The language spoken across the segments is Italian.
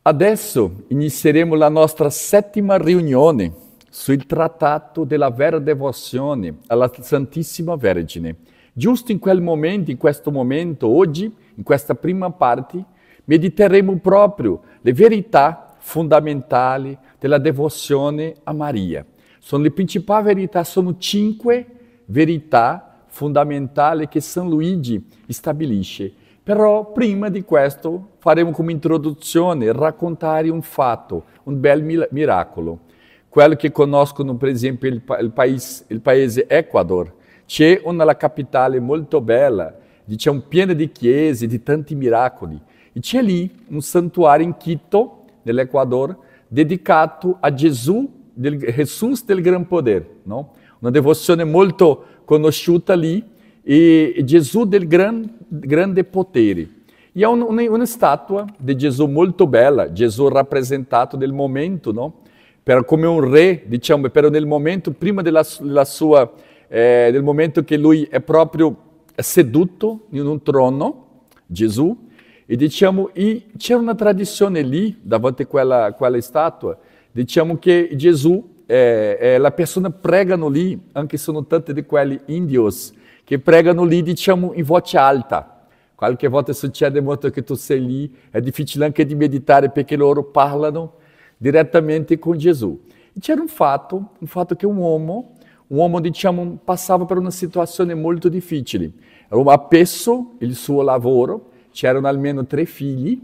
Adesso inizieremo la nostra settima riunione sul trattato della vera devozione alla Santissima Vergine. Giusto in quel momento, in questo momento, oggi, in questa prima parte, mediteremo proprio le verità fondamentali della devozione a Maria. Sono le principali verità, sono 5 verità fondamentali che San Luigi stabilisce. Però prima di questo faremo come introduzione raccontare un fatto, un bel miracolo. Quello che conoscono per esempio il paese Ecuador. C'è una capitale molto bella, diciamo piena di chiese, di tanti miracoli. E c'è lì un santuario in Quito, nell'Ecuador, dedicato a Gesù del Gran Poder. No? Una devozione molto conosciuta lì, e Gesù del grande potere. E ha una statua di Gesù molto bella, Gesù rappresentato nel momento, no? Come un re, diciamo, però nel momento, prima del momento che lui è proprio seduto in un trono, Gesù, e diciamo, c'è una tradizione lì, davanti a quella statua, diciamo che Gesù, la persona pregano lì, anche sono tanti di quelli indios, che pregano lì, diciamo, in voce alta. Qualche volta succede molto che tu sei lì, è difficile anche di meditare perché loro parlano direttamente con Gesù. E c'era un fatto che un uomo, diciamo, passava per una situazione molto difficile. Aveva perso il suo lavoro, c'erano almeno 3 figli,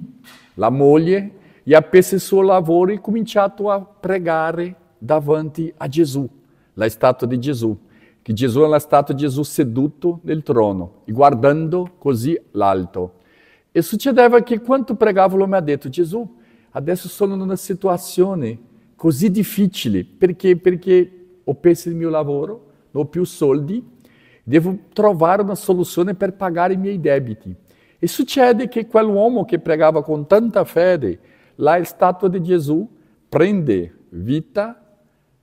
la moglie, e ha perso il suo lavoro e ha cominciato a pregare davanti a Gesù, la statua di Gesù. Che Gesù è la statua di Gesù seduto nel trono e guardando così l'alto. E succedeva che quando pregava lui mi ha detto: Gesù, adesso sono in una situazione così difficile perché ho perso il mio lavoro, non ho più soldi, devo trovare una soluzione per pagare i miei debiti. E succede che quell'uomo che pregava con tanta fede, la statua di Gesù prende vita,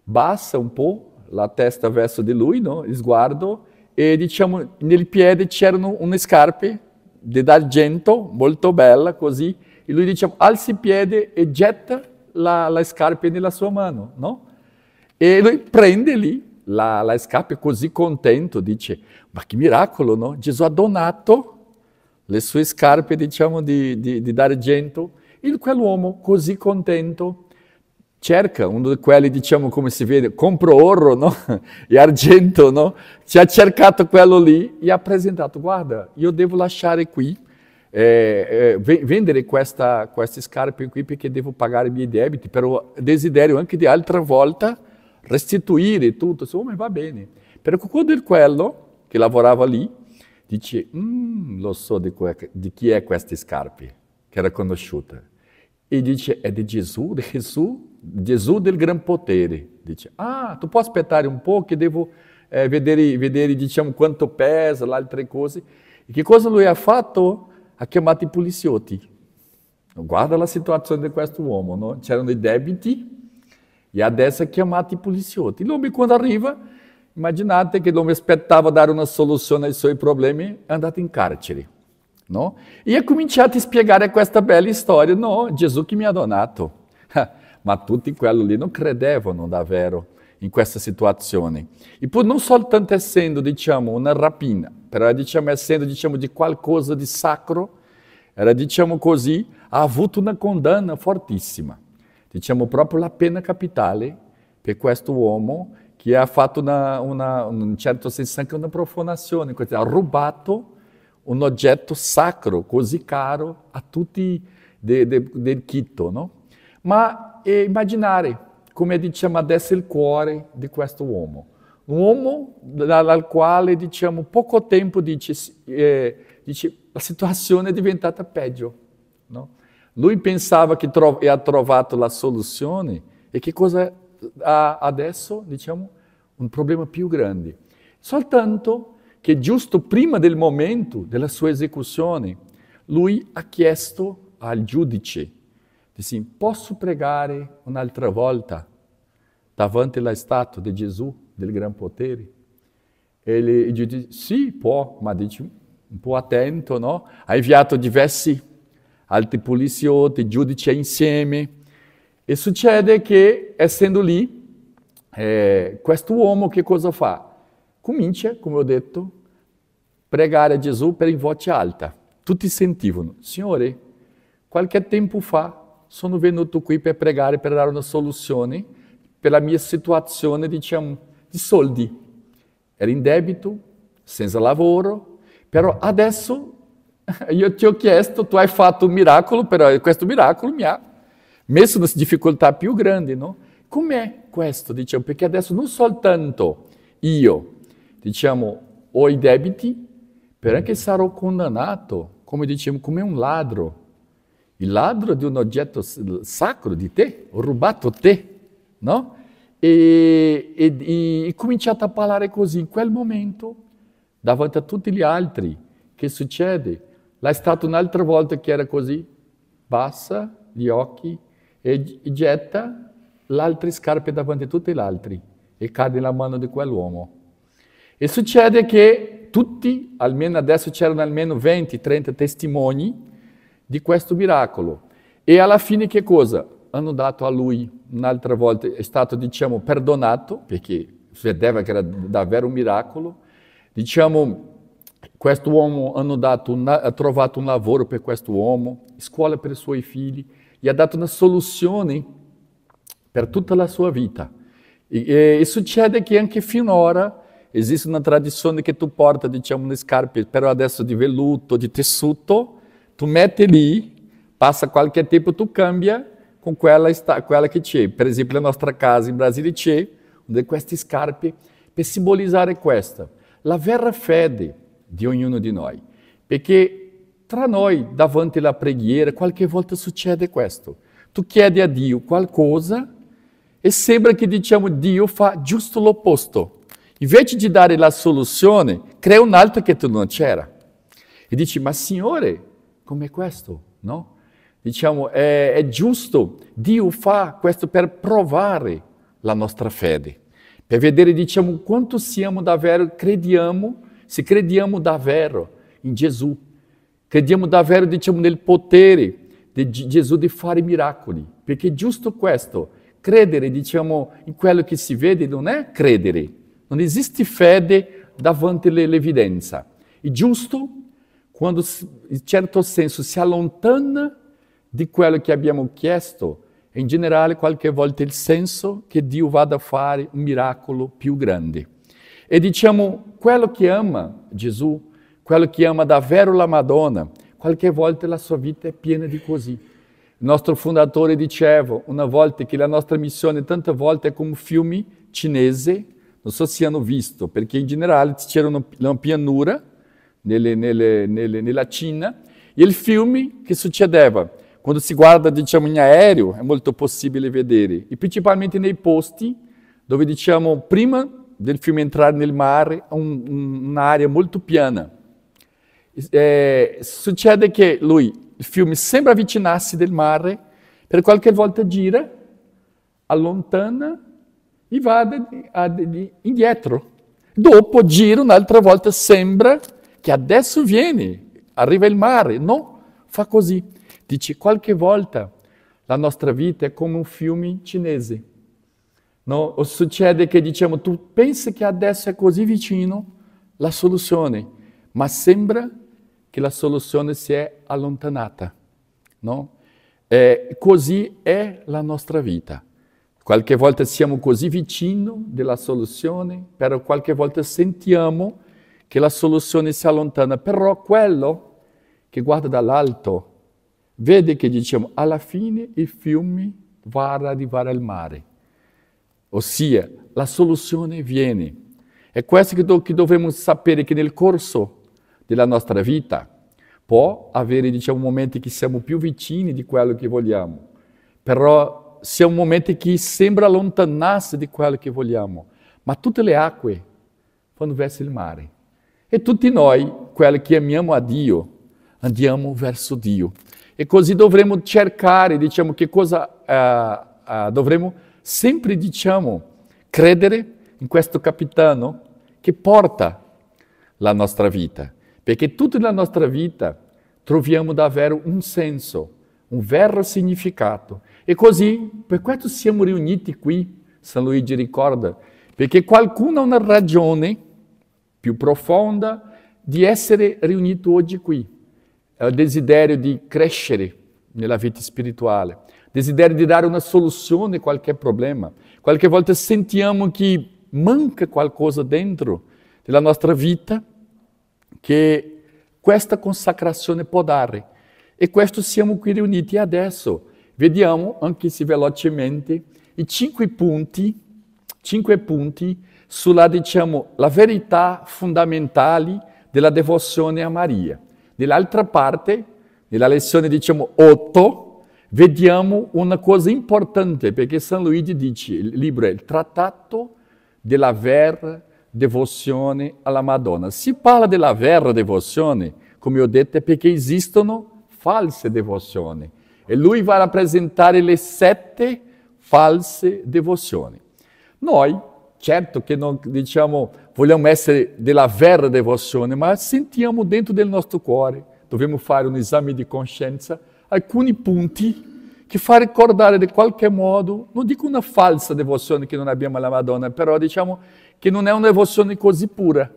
bassa un po' la testa verso di lui, no? Il sguardo, e diciamo nel piede c'erano una scarpe d'argento molto bella così, e lui diciamo alza il piede e getta la scarpa nella sua mano, no? E lui prende lì la scarpa così contento, dice: ma che miracolo, no? Gesù ha donato le sue scarpe, diciamo, d'argento, e quell'uomo così contento cerca uno di quelli, diciamo, come si vede, compra oro, no? E argento, no? Ci ha cercato quello lì e ha presentato: guarda, io devo lasciare qui, vendere queste scarpe qui perché devo pagare i miei debiti, però desiderio anche di altra volta restituire tutto. Insomma, va bene. Però quando quello che lavorava lì dice: lo so di chi è queste scarpe, che era conosciuta. E dice: è di Gesù del Gran Potere. Dice: tu puoi aspettare un po' che devo vedere, diciamo, quanto pesa, le altre cose. E che cosa lui ha fatto? Ha chiamato i poliziotti. Guarda la situazione di questo uomo, no? C'erano i debiti e adesso ha chiamato i poliziotti. L'uomo quando arriva, immaginate che l'uomo aspettava dare una soluzione ai suoi problemi, è andato in carcere. No? E ha cominciato a spiegare questa bella storia. No, Gesù che mi ha donato. Ma tutti quelli lì non credevano davvero in questa situazione. E poi non soltanto essendo, diciamo, una rapina, però diciamo, essendo, diciamo, di qualcosa di sacro, era, diciamo così, ha avuto una condanna fortissima. Diciamo proprio la pena capitale per questo uomo che ha fatto in un certo senso anche una profanazione, ha rubato un oggetto sacro così caro a tutti del Quito, no? Ma immaginare come, diciamo, adesso il cuore di questo uomo. Un uomo dal quale, diciamo, poco tempo dice la situazione è diventata peggio, no? Lui pensava che ha trovato la soluzione, e che cosa ha adesso? Diciamo, un problema più grande. Soltanto che giusto prima del momento della sua esecuzione, lui ha chiesto al giudice, disse: posso pregare un'altra volta davanti alla statua di Gesù del Gran Potere? E il giudice: sì, può, ma dice un po' attento, no? Ha inviato diversi altri poliziotti, giudici insieme. E succede che, essendo lì, questo uomo che cosa fa? Comincia, come ho detto, a pregare a Gesù per in voce alta. Tutti sentivano, Signore, qualche tempo fa sono venuto qui per pregare, per dare una soluzione per la mia situazione, diciamo, di soldi. Ero in debito, senza lavoro, però adesso io ti ho chiesto, tu hai fatto un miracolo, però questo miracolo mi ha messo in difficoltà più grandi, no? Com'è questo, diciamo? Perché adesso non soltanto io, diciamo, ho i debiti, però anche sarò condannato, come diciamo, come un ladro. Il ladro di un oggetto sacro di te, ho rubato te, no? E cominciate a parlare così, in quel momento, davanti a tutti gli altri, che succede? Là è stata un'altra volta che era così, bassa gli occhi e getta le altre scarpe davanti a tutti gli altri e cade nella mano di quell'uomo. E succede che tutti, almeno adesso c'erano almeno 20-30 testimoni di questo miracolo. E alla fine che cosa? Hanno dato a lui un'altra volta, è stato, diciamo, perdonato, perché vedeva che era davvero un miracolo. Diciamo, questo uomo ha trovato un lavoro per questo uomo, scuola per i suoi figli, gli ha dato una soluzione per tutta la sua vita. E succede che anche finora esiste una tradizione che tu porta, diciamo, le scarpe, però adesso di velluto, di tessuto, tu metti lì, passa qualche tempo, tu cambia con quella che c'è. Per esempio, la nostra casa in Brasile c'è una di queste scarpe per simbolizzare questa, la vera fede di ognuno di noi. Perché tra noi, davanti alla preghiera, qualche volta succede questo. Tu chiedi a Dio qualcosa e sembra che, diciamo, Dio fa giusto l'opposto. Invece di dare la soluzione, crea un'altra che tu non c'era. E dici, ma Signore, come questo? No? Diciamo, è giusto, Dio fa questo per provare la nostra fede, per vedere, diciamo, quanto siamo davvero, crediamo, se crediamo davvero in Gesù, crediamo davvero, diciamo, nel potere di Gesù di fare miracoli, perché è giusto questo, credere, diciamo, in quello che si vede non è credere, non esiste fede davanti all'evidenza, è giusto quando, in certo senso, si allontana di quello che abbiamo chiesto, e in generale qualche volta il senso che Dio vada a fare un miracolo più grande. E diciamo, quello che ama Gesù, quello che ama davvero la Madonna, qualche volta la sua vita è piena di così. Il nostro fondatore diceva una volta che la nostra missione tante volte è come un fiume cinese, non so se hanno visto, perché in generale c'era una pianura nella Cina, e il fiume che succedeva? Quando si guarda, diciamo, in aereo è molto possibile vedere, e principalmente nei posti dove, diciamo, prima del fiume entrare nel mare, un'area molto piana. Succede che il fiume sembra avvicinarsi del mare, per qualche volta gira, allontana e va indietro. Dopo gira un'altra volta, sembra che adesso arriva il mare. No, fa così. Dice, qualche volta la nostra vita è come un fiume cinese. No? O succede che, diciamo, tu pensi che adesso è così vicino la soluzione, ma sembra che la soluzione si è allontanata. No? Così è la nostra vita. Qualche volta siamo così vicino della soluzione, però qualche volta sentiamo che la soluzione si allontana. Però quello che guarda dall'alto vede che, diciamo, alla fine il fiume va ad arrivare al mare. Ossia, la soluzione viene. È questo che dovremmo sapere, che nel corso della nostra vita può avere, diciamo, momenti che siamo più vicini di quello che vogliamo, però siamo momenti che sembra allontanarsi di quello che vogliamo, ma tutte le acque vanno verso il mare. E tutti noi, quelli che amiamo a Dio, andiamo verso Dio. E così dovremo cercare, diciamo, che cosa dovremo sempre, diciamo, credere in questo capitano che porta la nostra vita. Perché tutta la nostra vita troviamo davvero un senso, un vero significato. E così, per questo siamo riuniti qui, San Luigi ricorda, perché qualcuno ha una ragione più profonda di essere riunito oggi qui. È il desiderio di crescere nella vita spirituale, desiderio di dare una soluzione a qualche problema. Qualche volta sentiamo che manca qualcosa dentro della nostra vita che questa consacrazione può dare. E questo siamo qui riuniti adesso. Vediamo, anche se velocemente, i 5 punti sulla, diciamo, la verità fondamentali della devozione a Maria. Nell'altra parte, nella lezione, diciamo, 8, vediamo una cosa importante, perché San Luigi dice, il libro è il trattato della vera devozione alla Madonna. Si parla della vera devozione, come ho detto, perché esistono false devozioni. E lui va a rappresentare le 7 false devozioni. Noi, certo che non, diciamo, vogliamo essere della vera devozione, ma sentiamo dentro del nostro cuore, dobbiamo fare un esame di coscienza, alcuni punti che fa ricordare in qualche modo, non dico una falsa devozione che non abbiamo alla Madonna, però diciamo che non è una devozione così pura.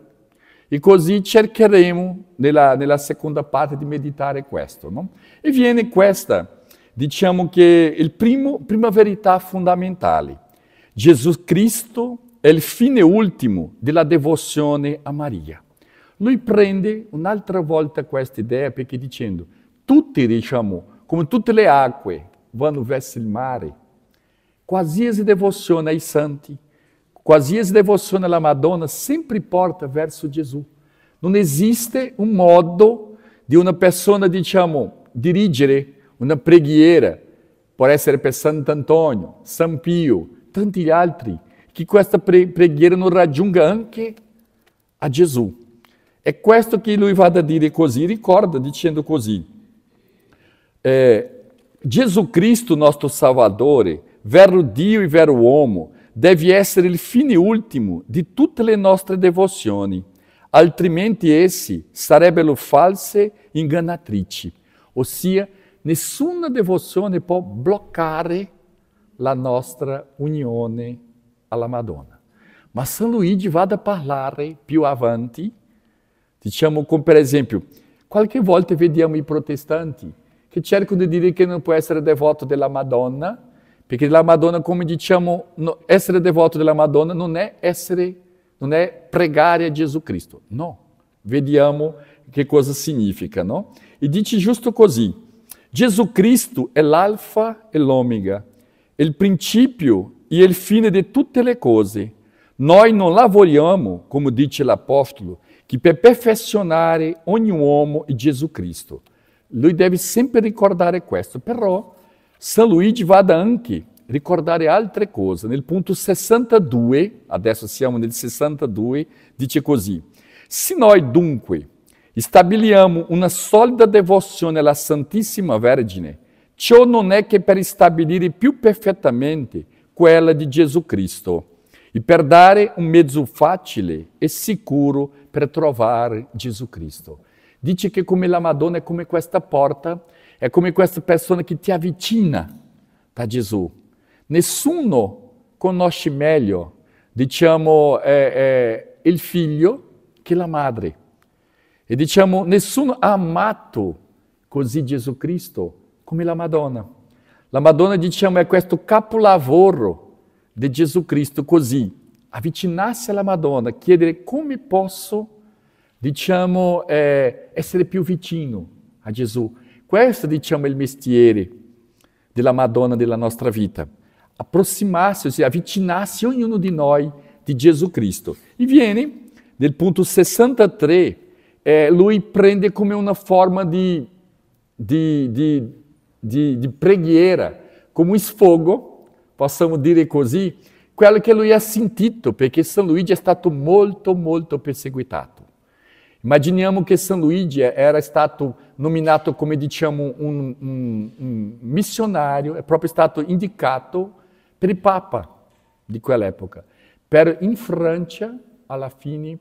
E così cercheremo nella seconda parte di meditare questo. No? E viene questa, diciamo che il prima verità fondamentale. Gesù Cristo è il fine ultimo della devozione a Maria. Lui prende un'altra volta questa idea perché dicendo, tutti, diciamo, come tutte le acque vanno verso il mare, qualsiasi devozione ai santi, qualsiasi devozione alla Madonna sempre porta verso Gesù. Non esiste un modo di una persona, diciamo, dirigere una preghiera, può essere per Sant'Antonio, San Pio, tanti altri, che questa preghiera non raggiunga anche a Gesù. È questo che lui va a dire così, ricorda dicendo così, Gesù Cristo, nostro Salvatore, vero Dio e vero uomo, deve essere il fine ultimo di tutte le nostre devozioni, altrimenti essi sarebbero false ingannatrici. Ossia, nessuna devozione può bloccare la nostra unione alla Madonna. Ma San Luigi va a parlare più avanti, diciamo come per esempio, qualche volta vediamo i protestanti che cercano di dire che non può essere devoto della Madonna, perché la Madonna, come diciamo, essere devoto della Madonna non è pregare a Gesù Cristo. No, vediamo che cosa significa, no? E dice giusto così, Gesù Cristo è l'alfa e l'omega, è il principio e il fine di tutte le cose. Noi non lavoriamo, come dice l'Apostolo, che per perfezionare ogni uomo è Gesù Cristo. Lui deve sempre ricordare questo, però San Luigi va anche a ricordare altre cose. Nel punto 62, adesso siamo nel 62, dice così, se noi dunque stabiliamo una solida devozione alla Santissima Vergine, ciò non è che per stabilire più perfettamente quella di Gesù Cristo e per dare un mezzo facile e sicuro per trovare Gesù Cristo. Dice che come la Madonna è come questa porta, è come questa persona che ti avvicina da Gesù. Nessuno conosce meglio, diciamo, il figlio che la madre. E diciamo, nessuno ha amato così Gesù Cristo come la Madonna. La Madonna, diciamo, è questo capolavoro di Gesù Cristo, così, avvicinarsi alla Madonna, chiedere come posso, diciamo, essere più vicino a Gesù. Questo, diciamo, è il mestiere della Madonna della nostra vita. Approssimarsi, ossia avvicinarsi ognuno di noi di Gesù Cristo. E viene, nel punto 63, lui prende come una forma di preghiera, come un sfogo, possiamo dire così, quello che lui ha sentito, perché San Luigi è stato molto, molto perseguitato. Immaginiamo che San Luigi era stato nominato come, diciamo, un missionario, è proprio stato indicato per il Papa di quell'epoca. In Francia, alla fine,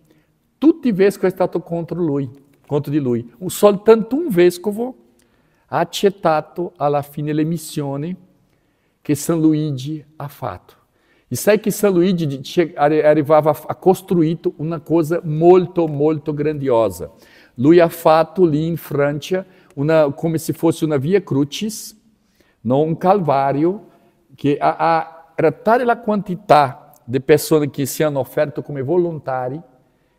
tutti i vescovi sono stati contro lui. contro di lui. Soltanto un vescovo ha accettato alla fine le missioni che San Luigi ha fatto. E sai che San Luigi arrivava a costruire una cosa molto, molto grandiosa. Lui ha fatto lì in Francia come se fosse una via crucis, un calvario, che era tale la quantità di persone che si hanno offerto come volontari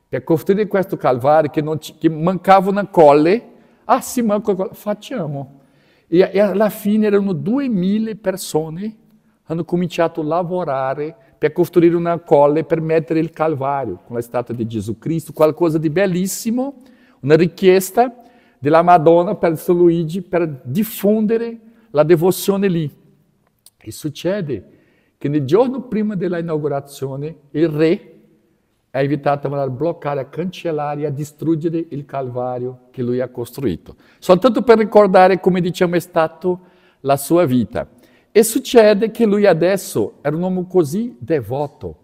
per costruire questo calvario che mancava una colle. Ah, sì, manca una colle, facciamo. E alla fine erano 2000 persone hanno cominciato a lavorare per costruire una colle per mettere il Calvario con la statua di Gesù Cristo, qualcosa di bellissimo, una richiesta della Madonna per San Luigi per diffondere la devozione lì. E succede che nel giorno prima dell'inaugurazione il re è invitato a bloccare, a cancellare e a distruggere il Calvario che lui ha costruito. Soltanto per ricordare come diciamo è stata la sua vita. E succede che lui adesso era un uomo così devoto,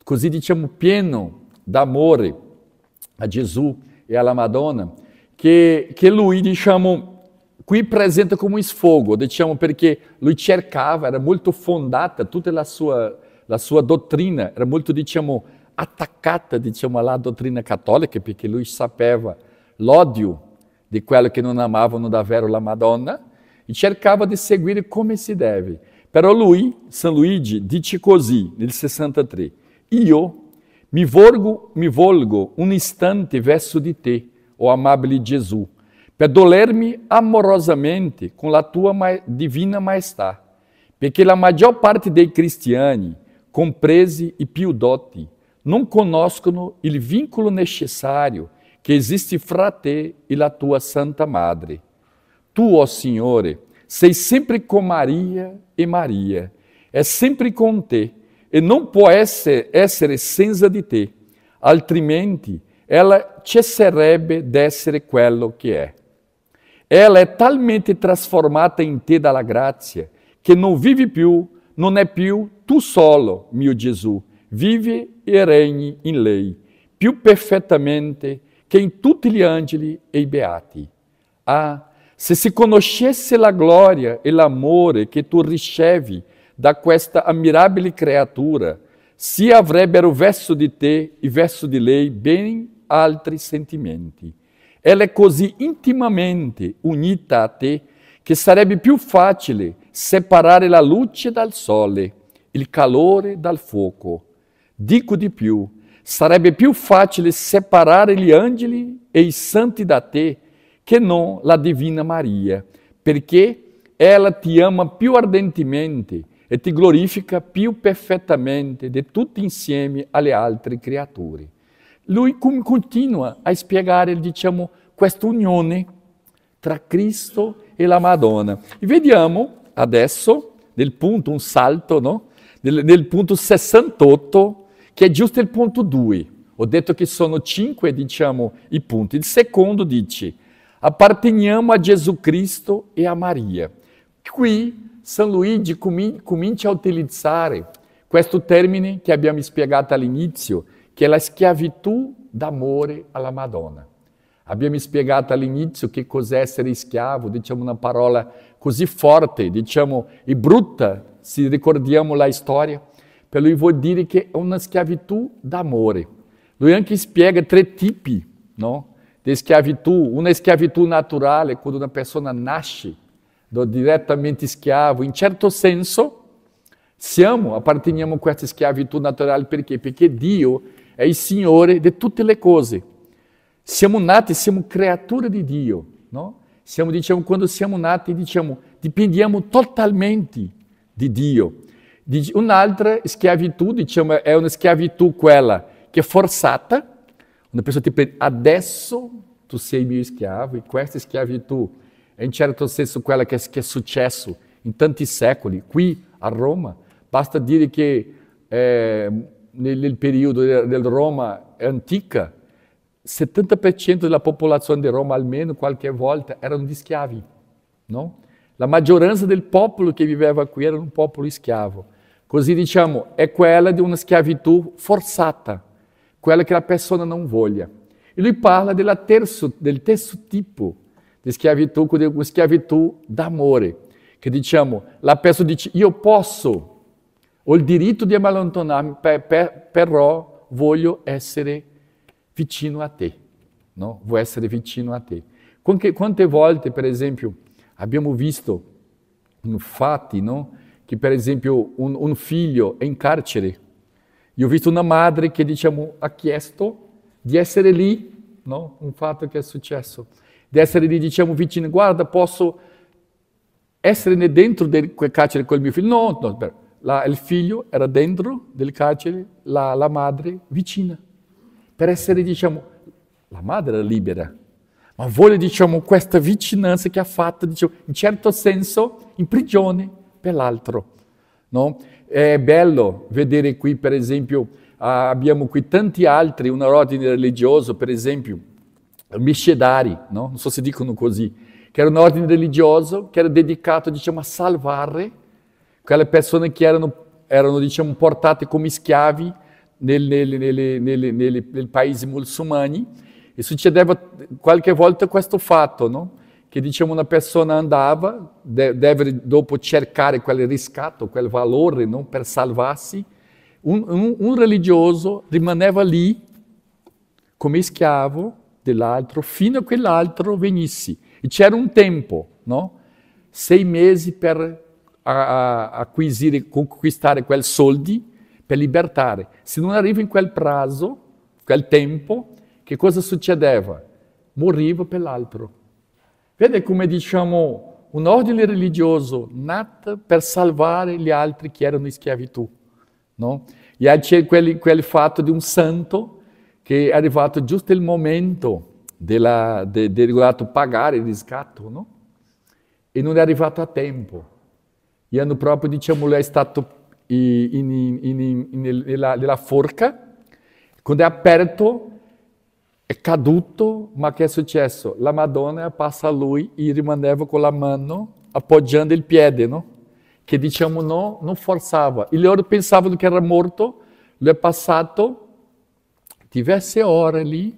così diciamo pieno d'amore a Gesù e alla Madonna, che lui diciamo qui presenta come un sfogo, diciamo perché lui cercava, era molto fondata, tutta la sua dottrina era molto diciamo attaccata diciamo alla dottrina cattolica, perché lui sapeva l'odio di quello che non amavano davvero la Madonna, e cercava di seguire come si deve. Però lui, San Luigi, dice così nel 63, io mi volgo un istante verso di te, o amabile Gesù, per dolermi amorosamente con la tua divina maestà, perché la maggior parte dei cristiani, compresi i più dotti, non conoscono il vincolo necessario che esiste fra te e la tua Santa Madre. Tu, ó Signore, sei sempre com Maria e Maria, é sempre com te, e non può essere senza di te, altrimenti ela cesserebbe d'essere quello che è. Ela è talmente trasformata in te dalla grazia che non vivi più, non è più tu solo, mio Gesù, vivi e regni in lei, più perfettamente che in tutti gli angeli e i beati. Ah, se si conoscesse la gloria e l'amore che tu ricevi da questa ammirabile creatura, si avrebbero verso di te e verso di lei ben altri sentimenti. Ela è così intimamente unita a te che sarebbe più facile separare la luce dal sole, il calore dal fuoco. Dico di più, sarebbe più facile separare gli angeli e i santi da te che non la Divina Maria, perché ela ti ama più ardentemente e ti glorifica più perfettamente di tutti insieme alle altre creature. Lui continua a spiegare, diciamo, questa unione tra Cristo e la Madonna. E vediamo adesso, nel punto, un salto, no? Nel punto 68, che è giusto il punto 2. Ho detto che sono 5, diciamo, i punti. Il secondo dice, apparteniamo a Gesù Cristo e a Maria. Qui San Luigi comincia a utilizzare questo termine che abbiamo spiegato all'inizio, che è la schiavitù d'amore alla Madonna. Abbiamo spiegato all'inizio che cos'è essere schiavo, diciamo una parola così forte, diciamo, e brutta, se ricordiamo la storia. Per lui vuol dire che è una schiavitù d'amore. Lui anche spiega 3 tipi, no? Di schiavitù. Una è schiavitù naturale, quando una persona nasce direttamente schiavo. In certo senso, apparteniamo a questa schiavitù naturale perché? Perché Dio è il Signore di tutte le cose. Siamo nati, siamo creature di Dio, no? Diciamo, quando siamo nati, diciamo, dipendiamo totalmente di Dio. Un'altra schiavitù, diciamo, è una schiavitù quella che è forzata. Una persona ti prende, adesso tu sei mio schiavo, e questa schiavitù è in certo senso quella che è successo in tanti secoli. Qui a Roma, basta dire che nel periodo del Roma antica, 70% della popolazione di Roma, almeno qualche volta, erano di schiavi, no? La maggioranza del popolo che viveva qui era un popolo schiavo. Così diciamo, è quella di una schiavitù forzata, quella che la persona non voglia. E lui parla del terzo tipo di schiavitù, una schiavitù d'amore, che diciamo, la persona dice, io posso, ho il diritto di allontanarmi, però voglio essere vicino a te, no? Voglio essere vicino a te. Quante volte, per esempio, abbiamo visto fatti, no? Che per esempio un figlio è in carcere. Io ho visto una madre che, diciamo, ha chiesto di essere lì, no? Un fatto che è successo, di essere lì, diciamo, vicino, guarda, posso essere dentro del carcere con il mio figlio? No, il figlio era dentro del carcere, la madre vicina, per essere, diciamo, la madre era libera, ma vuole, diciamo, questa vicinanza che ha fatto, diciamo, in certo senso, in prigione per l'altro, no? È bello vedere qui, per esempio, abbiamo qui tanti altri, un ordine religioso, per esempio, missionari, no? Non so se dicono così, che era un ordine religioso che era dedicato, diciamo, a salvare quelle persone che erano diciamo, portate come schiavi nei paesi musulmani. E succedeva qualche volta questo fatto, no? Che diciamo una persona andava, deve dopo cercare quel riscatto, quel valore, no? Per salvarsi, un religioso rimaneva lì come schiavo dell'altro fino a quell'altro venisse. E c'era un tempo, no? 6 mesi per conquistare quei soldi, per libertare. Se non arriva in quel prazo, quel tempo, che cosa succedeva? Moriva per l'altro. Vede come, diciamo, un ordine religioso nato per salvare gli altri che erano in schiavitù, no? E c'è quel fatto di un santo che è arrivato giusto il momento di pagare il riscatto, no? E non è arrivato a tempo. E hanno proprio, diciamo, lui è stato nella forca, quando è aperto, è caduto, ma che è successo? La Madonna passa a lui e rimaneva con la mano appoggiando il piede, no? Che diciamo non forzava. E loro pensavano che era morto, lui è passato diverse ore lì,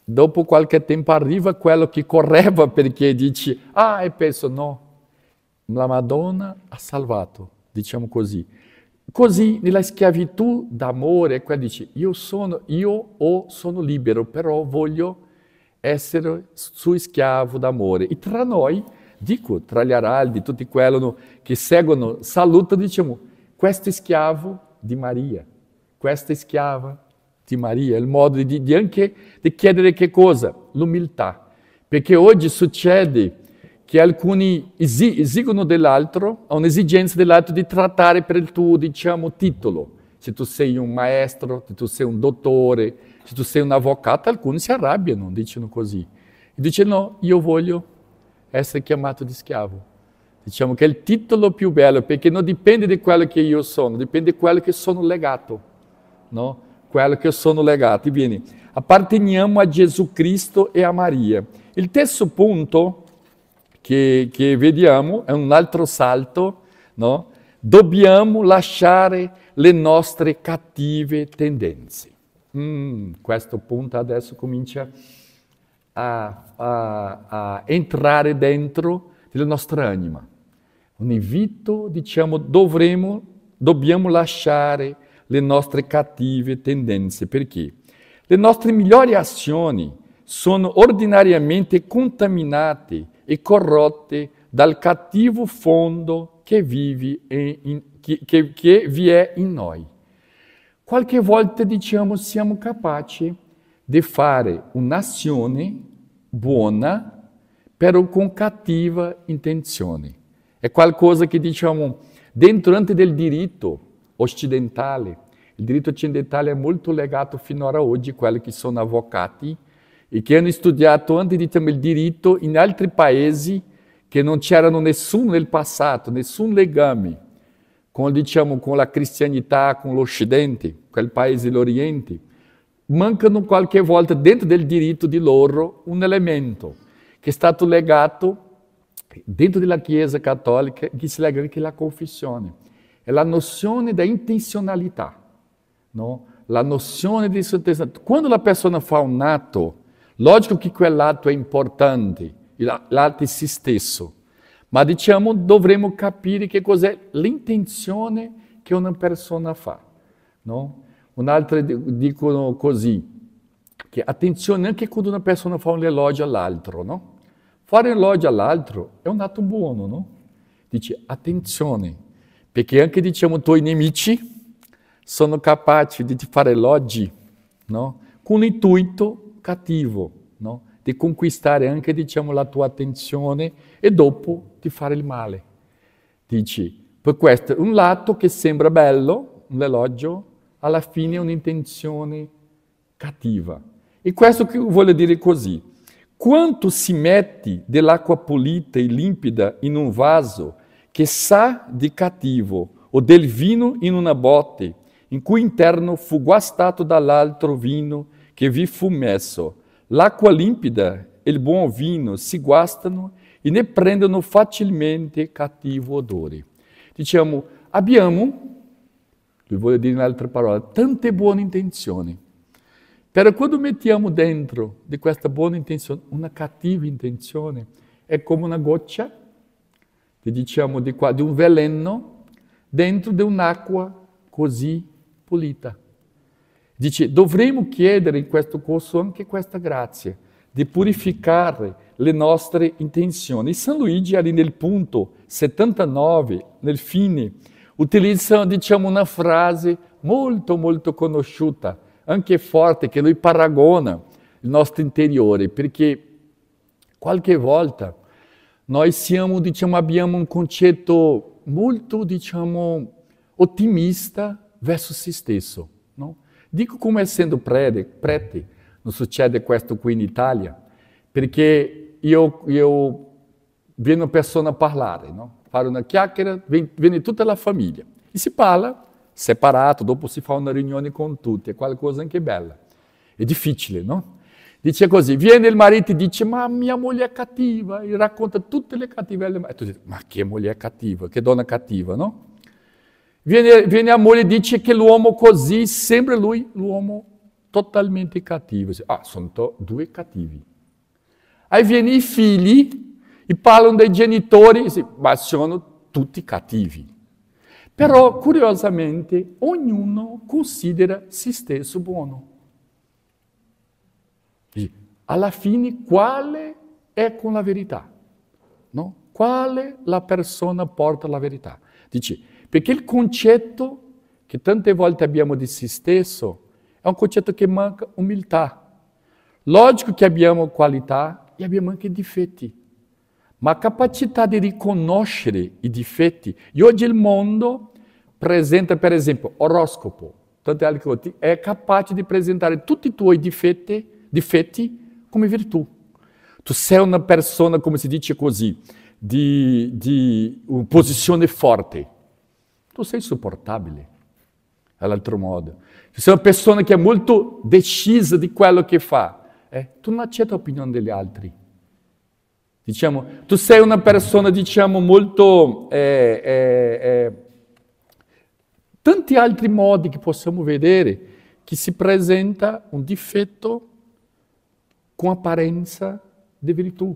dopo qualche tempo arriva quello che correva perché dice, e penso no, la Madonna ha salvato, diciamo così. Così nella schiavitù d'amore, qua dice, io sono libero, però voglio essere suo schiavo d'amore. E tra noi, dico, tra gli araldi, tutti quelli che seguono, salutano, diciamo, questo è schiavo di Maria, questa è schiava di Maria, il modo anche di chiedere che cosa? L'umiltà. Perché oggi succede che alcuni esigono dell'altro, hanno un'esigenza dell'altro di trattare per il tuo, diciamo, titolo. Se tu sei un maestro, se tu sei un dottore, se tu sei un avvocato, alcuni si arrabbiano, dicono così. E dicono, no, io voglio essere chiamato di schiavo. Diciamo che è il titolo più bello, perché non dipende di quello che io sono, dipende di quello che sono legato, no? Quello che sono legato. Bene, apparteniamo a Gesù Cristo e a Maria. Il terzo punto che vediamo è un altro salto, no? Dobbiamo lasciare le nostre cattive tendenze. Questo punto adesso comincia a entrare dentro la nostra anima. Un invito, diciamo, dobbiamo lasciare le nostre cattive tendenze. Perché? Le nostre migliori azioni sono ordinariamente contaminate e corrotte dal cattivo fondo che vi è in noi. Qualche volta, diciamo, siamo capaci di fare un'azione buona, però con cattiva intenzione. È qualcosa che, diciamo, dentro anche del diritto occidentale. Il diritto occidentale è molto legato fino ad oggi a quelli che sono avvocati e che hanno studiato anche, diciamo, il diritto in altri paesi che non c'erano nessuno nel passato, nessun legame con, diciamo, con la cristianità, con l'Occidente, quel paese dell'Oriente. Mancano qualche volta dentro del diritto di loro un elemento che è stato legato dentro della Chiesa cattolica, che si lega anche alla confessione. È la nozione da intenzionalità, no? la nozione di certezza. Quando la persona fa un atto, logico che quell'atto è importante, l'atto è se stesso, ma diciamo dovremmo capire che cos'è l'intenzione che una persona fa. No? Un'altra dicono così, che attenzione anche quando una persona fa un elogio all'altro, no? Fare un elogio all'altro è un atto buono, no? Dice attenzione, perché anche diciamo i tuoi nemici sono capaci di ti fare elogi, no? Con un intuito cattivo, no? Di conquistare anche diciamo la tua attenzione e dopo di fare il male. Dici, per questo un lato che sembra bello, un elogio, alla fine è un'intenzione cattiva. E questo che vuole dire così. Quanto si mette dell'acqua pulita e limpida in un vaso che sa di cattivo, o del vino in una botte, in cui interno fu guastato dall'altro vino che vi fu messo. L'acqua limpida e il buon vino si guastano e ne prendono facilmente cattivo odore. Diciamo, abbiamo, lui vuole dire in altre parole, tante buone intenzioni. Però quando mettiamo dentro di questa buona intenzione una cattiva intenzione, è come una goccia, diciamo di un veleno, dentro di un'acqua così pulita. Dice, dovremmo chiedere in questo corso anche questa grazia, di purificare le nostre intenzioni. San Luigi, lì nel punto 79, nel fine, utilizza, diciamo, una frase molto, molto conosciuta, anche forte, che lui paragona il nostro interiore, perché qualche volta noi siamo, diciamo, abbiamo un concetto molto, diciamo, ottimista verso se stesso, no? Dico come essendo prete, non succede questo qui in Italia, perché io viene una persona a parlare, no? Fare una chiacchiera, viene tutta la famiglia e si parla separato, dopo si fa una riunione con tutti, è qualcosa anche bella. È difficile, no? Dice così, viene il marito e dice, ma mia moglie è cattiva, e racconta tutte le cattivelle. E tu dici, ma che moglie è cattiva, che donna cattiva, no? Viene la moglie e dice che l'uomo così, sembra lui l'uomo totalmente cattivo. Ah, sono due cattivi. Aí viene i figli e parlano dei genitori, ma sono tutti cattivi. Però, curiosamente, ognuno considera se stesso buono. E, alla fine, quale è con la verità? No? Quale la persona porta la verità? Dice, perché il concetto che tante volte abbiamo di se stesso è un concetto che manca umiltà. Logico che abbiamo qualità e abbiamo anche difetti, ma capacità di riconoscere i difetti. E oggi il mondo presenta, per esempio, oroscopo, tante altre cose, è capace di presentare tutti i tuoi difetti come virtù. Tu sei una persona, come si dice così, di una posizione forte. Tu sei sopportabile, all'altro modo. Tu sei una persona che è molto decisa di quello che fa. Tu non accetti l'opinione degli altri. Diciamo, tu sei una persona, diciamo, molto... tanti altri modi che possiamo vedere che si presenta un difetto con apparenza di virtù.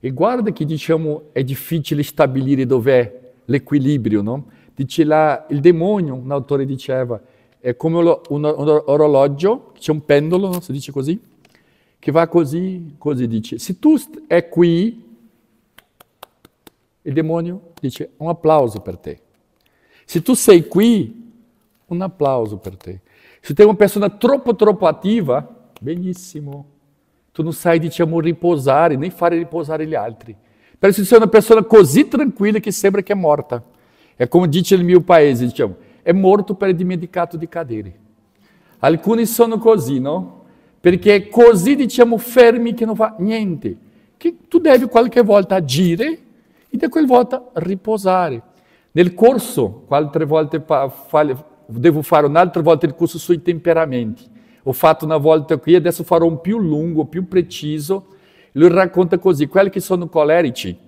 E guarda che, diciamo, è difficile stabilire dov'è l'equilibrio, no? Dice là, il demonio, un autore diceva, è come un orologio, c'è un pendolo, no? Si dice così, che va così, così dice. Se tu è qui, il demonio dice un applauso per te. Se tu sei qui, un applauso per te. Se tu sei una persona troppo attiva, benissimo. Tu non sai, diciamo, riposare, nem fare riposare gli altri. Però se tu sei una persona così tranquilla che sembra che è morta. È come dice il mio paese, diciamo, è morto per dimenticato di cadere. Alcuni sono così, no? Perché è così, diciamo, fermi che non fa niente. Che tu devi qualche volta agire e da quella volta riposare. Nel corso, altre volte devo fare un'altra volta il corso sui temperamenti. Ho fatto una volta qui, adesso farò un più lungo, più preciso. Lui racconta così, quelli che sono colerici,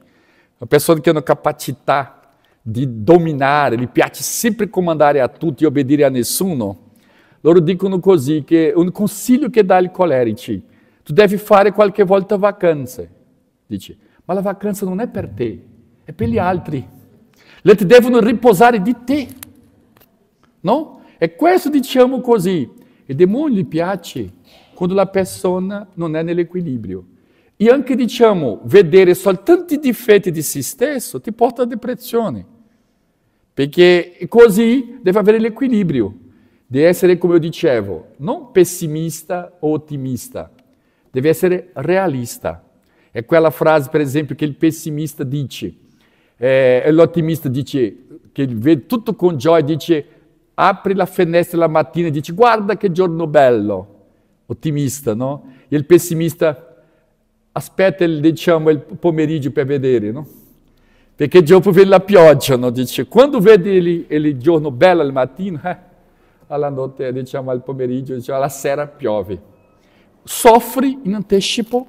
persone che hanno capacità di dominare, gli piace sempre comandare a tutti e obbedire a nessuno. Loro dicono così, che un consiglio che dà ai colerici, tu devi fare qualche volta vacanze. Dice, ma la vacanza non è per te, è per gli altri. Gli altri devono riposare di te. No? E questo diciamo così. Il demonio gli piace quando la persona non è nell'equilibrio. E anche diciamo, vedere soltanto i difetti di se stesso ti porta a depressione. Perché così deve avere l'equilibrio. Deve essere, come io dicevo, non pessimista o ottimista. Deve essere realista. È quella frase, per esempio, che il pessimista dice, e l'ottimista dice, che vede tutto con gioia, dice, apri la finestra la mattina e dici, guarda che giorno bello. Ottimista, no? E il pessimista aspetta, il pomeriggio per vedere, no? Perché dopo vede la pioggia, no? Dice, quando vedi il giorno bello al mattino, alla notte, diciamo, al pomeriggio, diciamo, alla sera piove. Soffri in anticipo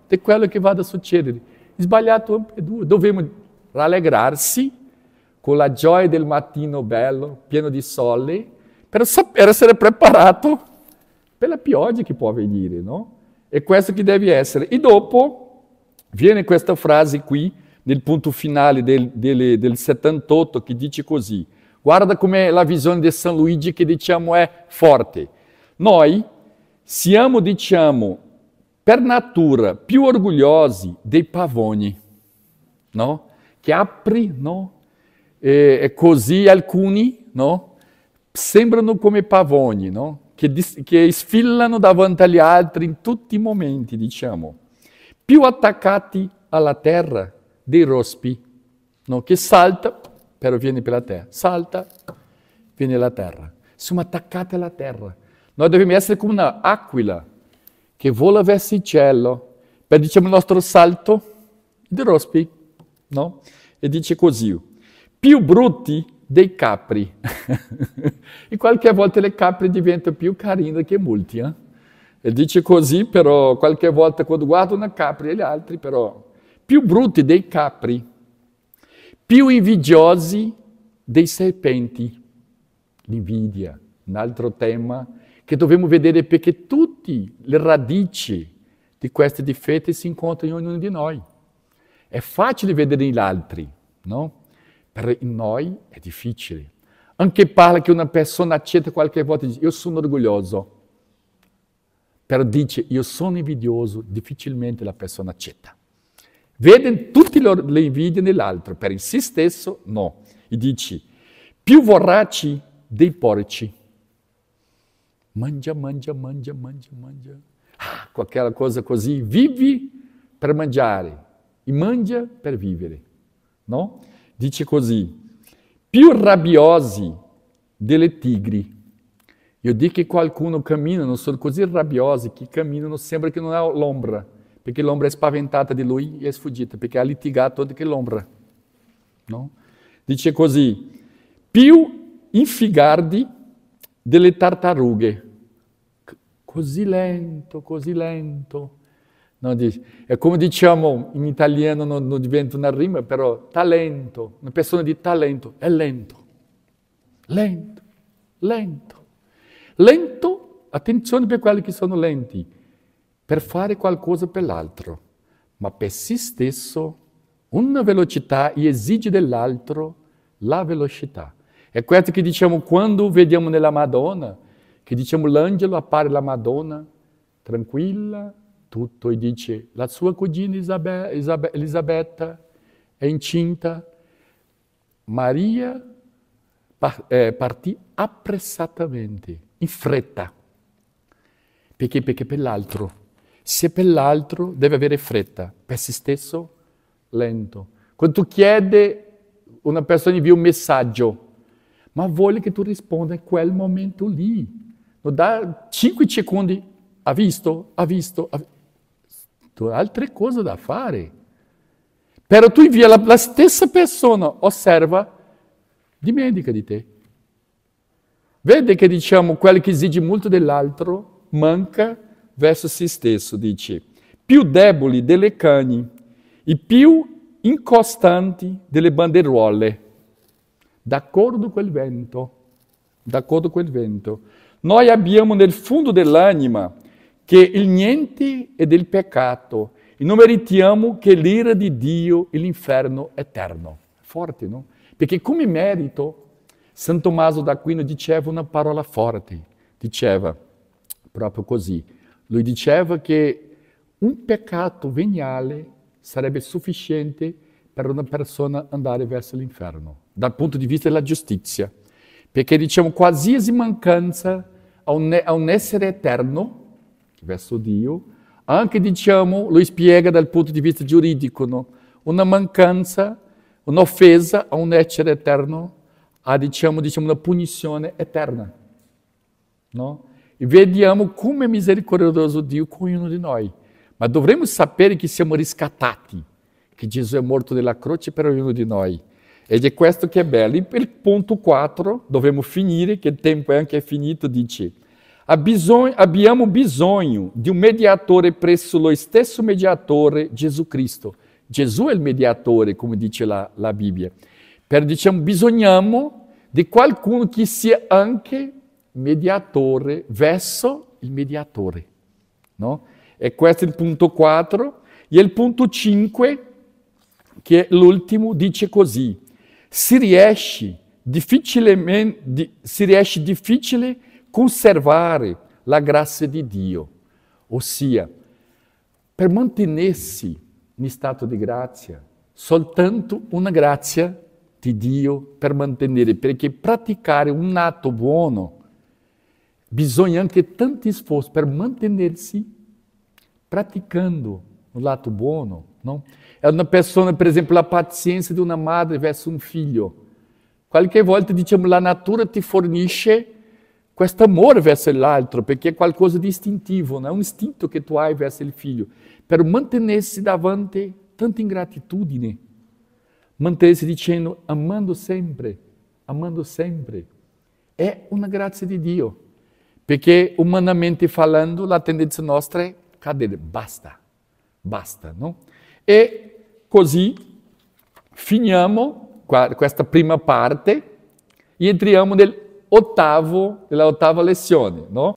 di quello che va a succedere. Sbagliato è duro. Dobbiamo rallegrarsi con la gioia del mattino bello, pieno di sole, per saper essere preparato per la pioggia che può venire, no? E questo che deve essere. E dopo viene questa frase qui, nel punto finale del 78, che dice così. Guarda com'è la visione di San Luigi che diciamo è forte. Noi siamo, diciamo, per natura più orgogliosi dei pavoni, no? Che apri, no? E così alcuni, no? Sembrano come pavoni, no? Che sfilano davanti agli altri in tutti i momenti, diciamo. Più attaccati alla terra dei rospi, no? Che salta, però viene per la terra. Salta, viene alla terra. Siamo attaccati alla terra. Noi dobbiamo essere come un'aquila che vola verso il cielo per, diciamo, il nostro salto di rospi, no? E dice così, più brutti dei capri. E qualche volta le capre diventano più carine che molti, eh? E dice così, però qualche volta quando guardo una capra e gli altri, però, più brutti dei capri, più invidiosi dei serpenti. L'invidia, un altro tema che dobbiamo vedere perché tutte le radici di questi difetti si incontrano in ognuno di noi. È facile vedere negli altri, no? Per noi è difficile. Anche parla che una persona accetta qualche volta e dice io sono orgoglioso, però dice io sono invidioso, difficilmente la persona accetta. Vede tutte le invidie nell'altro, per in se stesso no. E dice più voraci dei porci. Mangia. Qualche cosa così, vivi per mangiare e mangia per vivere, no? Dice così, più rabbiosi delle tigri. Io dico che qualcuno cammina, non sono così rabbiosi che camminano, sembra che non ha l'ombra, perché l'ombra è spaventata di lui e è sfuggita, perché ha litigato anche l'ombra, no? Dice così, più infigardi delle tartarughe. Così lento. No, è come diciamo in italiano, non diventa una rima, però talento, una persona di talento è lento. Lento, attenzione per quelli che sono lenti, per fare qualcosa per l'altro, ma per se stesso una velocità e esige dall'altro la velocità. È questo che diciamo quando vediamo nella Madonna, che diciamo l'angelo appare la Madonna, tranquilla, tutto, e dice la sua cugina Elisabetta è incinta. Maria partì appressatamente, in fretta. Perché? Perché per l'altro. Se per l'altro deve avere fretta, per se stesso lento. Quando tu chiedi una persona invia un messaggio, ma vuole che tu risponda in quel momento lì. Non dà 5 secondi, ha visto. Tu hai altre cose da fare. Però tu invia la stessa persona, osserva, dimentica di te. Vede che diciamo, quello che esige molto dell'altro, manca verso se stesso, dice. Più deboli delle cani e più incostanti delle banderuole. D'accordo col vento. Noi abbiamo nel fondo dell'anima che il niente è del peccato e non meritiamo che l'ira di Dio e l'inferno eterno. Forte, no? Perché come merito, San Tommaso d'Aquino diceva una parola forte, diceva proprio così, lui diceva che un peccato veniale sarebbe sufficiente per una persona andare verso l'inferno, dal punto di vista della giustizia, perché diciamo qualsiasi mancanza a un essere eterno, verso Dio, anche diciamo, lui spiega dal punto di vista giuridico, no? Una mancanza, un'offesa a un essere eterno, ha diciamo una punizione eterna, no? E vediamo come è misericordioso Dio con ognuno di noi. Ma dovremmo sapere che siamo riscattati, che Gesù è morto nella croce per ognuno di noi. Ed è questo che è bello. E il punto 4, dovremmo finire, che il tempo è anche finito, dice: abbiamo bisogno di un mediatore presso lo stesso mediatore, Gesù Cristo. Gesù è il mediatore, come dice la Bibbia. Diciamo, bisogniamo di qualcuno che sia anche mediatore verso il mediatore, no? E questo è il punto 4. E il punto 5, che è l'ultimo, dice così: si riesce difficile conservare la grazia di Dio, ossia, per mantenersi in stato di grazia, soltanto una grazia di Dio per mantenere, perché praticare un atto buono bisogna anche tanto sforzo per mantenersi praticando o lato buono, no? È una persona, per esempio, la pazienza di una madre verso un figlio. Qualche volta, diciamo, la natura ti fornisce questo amore verso l'altro, perché è qualcosa di istintivo, no? È un istinto che tu hai verso il figlio, per mantenersi davanti tanta ingratitudine, mantenersi dicendo amando sempre, è una grazia di Dio, perché umanamente falando la tendenza nostra è cadere, basta, no? E così finiamo questa prima parte e entriamo nella ottava lezione, no?